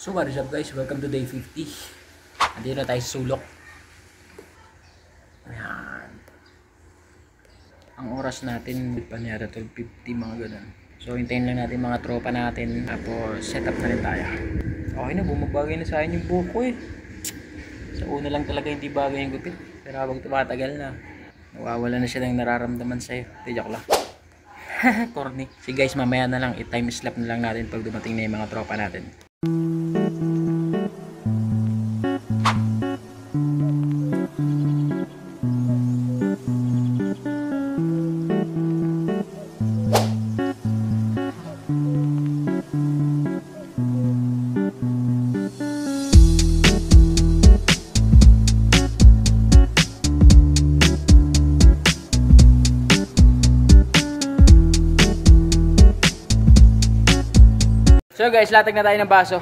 So what is up guys, welcome to day 50. Andito na tayo sa sulok. Ayan. Ang oras natin panyara 12:50 mga ganun. So hintayin lang natin mga tropa natin. Tapos set up na rin tayo. Okay na, bumabagay na sa akin yung buko eh. Sa una lang talaga hindi bagay yung gupit. Pero habang tumatagal na, nawawala na siya ng nararamdaman sa'yo. Joke lang. Corny. So guys, mamaya na lang i-time slap na lang natin pag dumating na yung mga tropa natin. So guys, latag na tayo ng baso.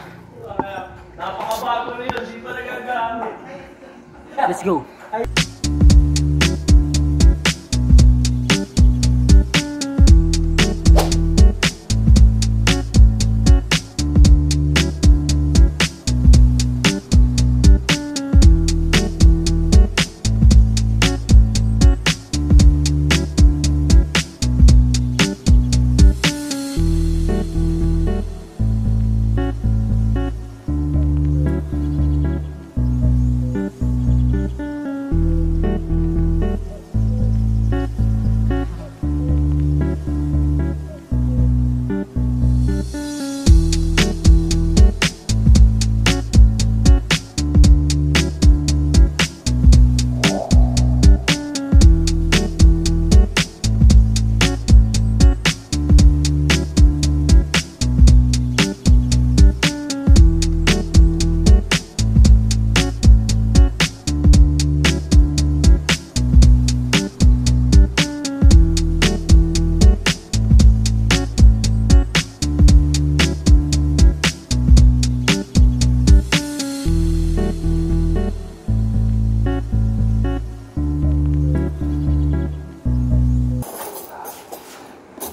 Napakabago na yun, hindi pa nagagamit. Let's go.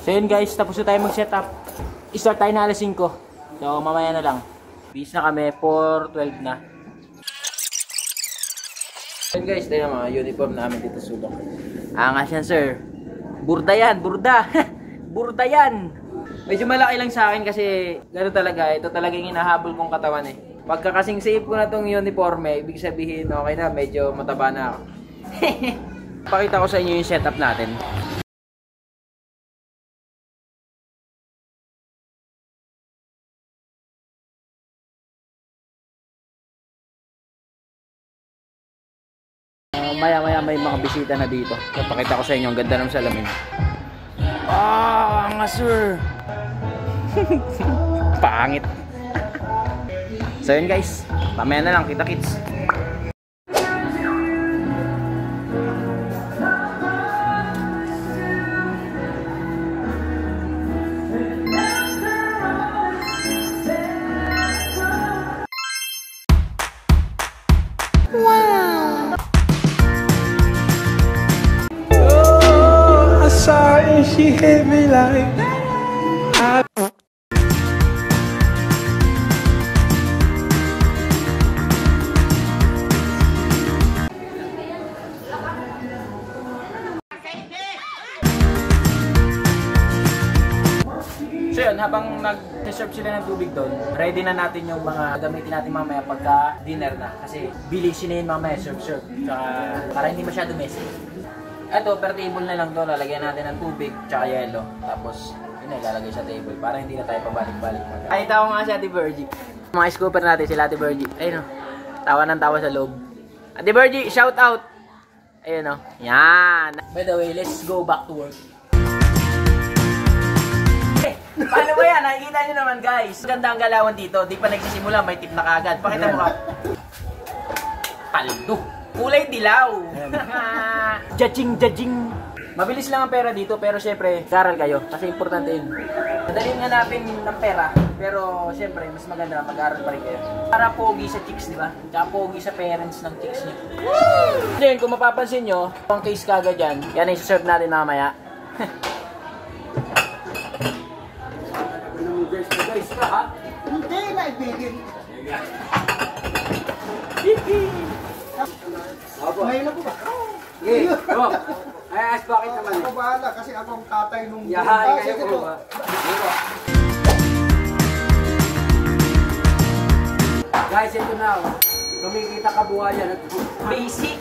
So yun guys, tapos na tayo mag-setup. I-start tayo na alas 5. So mamaya na lang. Bis na kami, 4:12 na. So yun guys, tayo mga uniform namin dito sa sulok. Angas yan sir. Burda yan, burda. Burda yan. Medyo malaki lang sa akin kasi gano'n talaga. Ito talaga yung hinahabol kong katawan eh. Pagka kasing save ko na tong uniforme, ibig sabihin okay na, medyo mataba na ako. Pakita ko sa inyo yung setup natin. Maya may mga bisita na dito. So, pakita ko sa inyo, ang ganda ng salamin. Nga sir. Pangit. So yun guys, mamaya na lang, kita kits. And she hit me like So yun, habang nag-serve sila ng tubig doon, ready na natin yung mga gamitin natin mamaya pagka dinner na. Kasi bilisin na yun mamaya, serve. Tsaka para hindi masyado messy. Ito, per table na lang to, lalagyan natin ng tubig, tsaka yelo. Tapos, yun na, ilalagay sa table para hindi na tayo pabalik-balik. Ay, tawa nga si Ate Virgie. Mga scooper natin sila Ate Virgie. Ayun o, tawa ng tawa sa loob. Ate Virgie, shout out! Ayun o, yan! By the way, let's go back to work. Paano ba yan? Nakikita nyo naman guys. Ganda ang galawan dito. Di pa nagsisimula, may tip na kagad. Pakita mo ka. Paldo. Kulay dilaw. Judging. Mabilis lang ang pera dito, pero syempre, karal kayo. Kasi importante yun. Madaling hanapin ng pera, pero syempre, mas maganda mag-aral pa rin kayo. Para pogi sa chicks, di ba? Tsaka pogi sa parents ng chicks niyo. Then, kung mapapansin nyo, ang case kagad dyan, yan ay serve natin mamaya. guys ka ha? Hindi, naibigan. Ngayon na po ba? Okay, go. Ay, as bakit naman? Ako bahala kasi ako ang tatay nung... Yahay kayo sige po po. ba? Guys, ito na. Kumikita kabuhayan at Basic.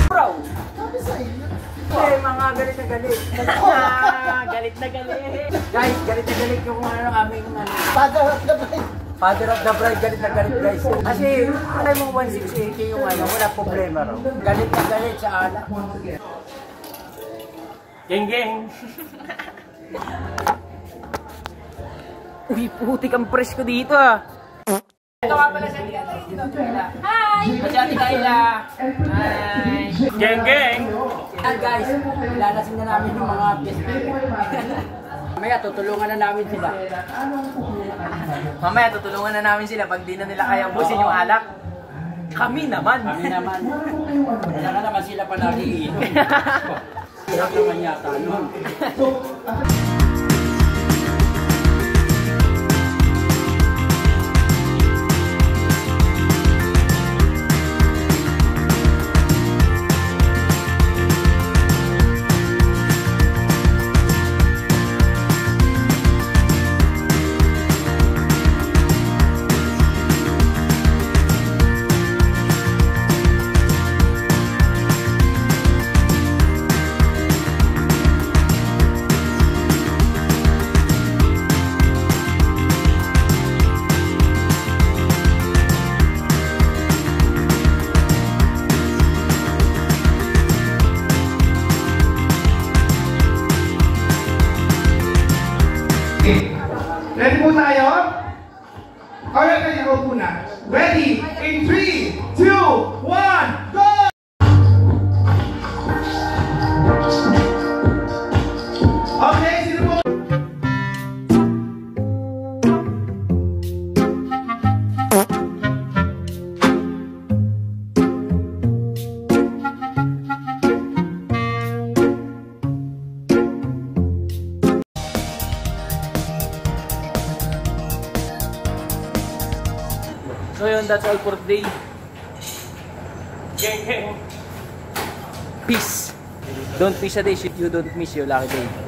Bro. Sabi sa inyo. mga galit na galit. Galit na galit. Guys, galit na galit yung ano aming ano. Father of the bride. Father of the bride, galit na galit guys. Kasi alam mo 1,680 yung ano, wala problema raw. Galit na galit sa alak. Geng geng. Uy, putik ang press ko dito ah. Ito nga pala si Ate Kayla. Hi! Si Ate Kayla. Hi! Geng geng! Guys, ilalasin na namin yung mga PSP. Mamaya tutulungan na namin sila. Mamaya tutulungan na namin sila pag di na nila kaya ubusin yung alak. Kami naman. Kami naman. Kaya ka naman sila palagi iinom. Hirap naman yata nun. Ready po tayo? Alright, ready ako po na. Ready? In 3, 2, 1, go! Okay, sino po? So yun, that's all for today. Geng geng. Peace. Don't miss a day if you don't miss your lucky day.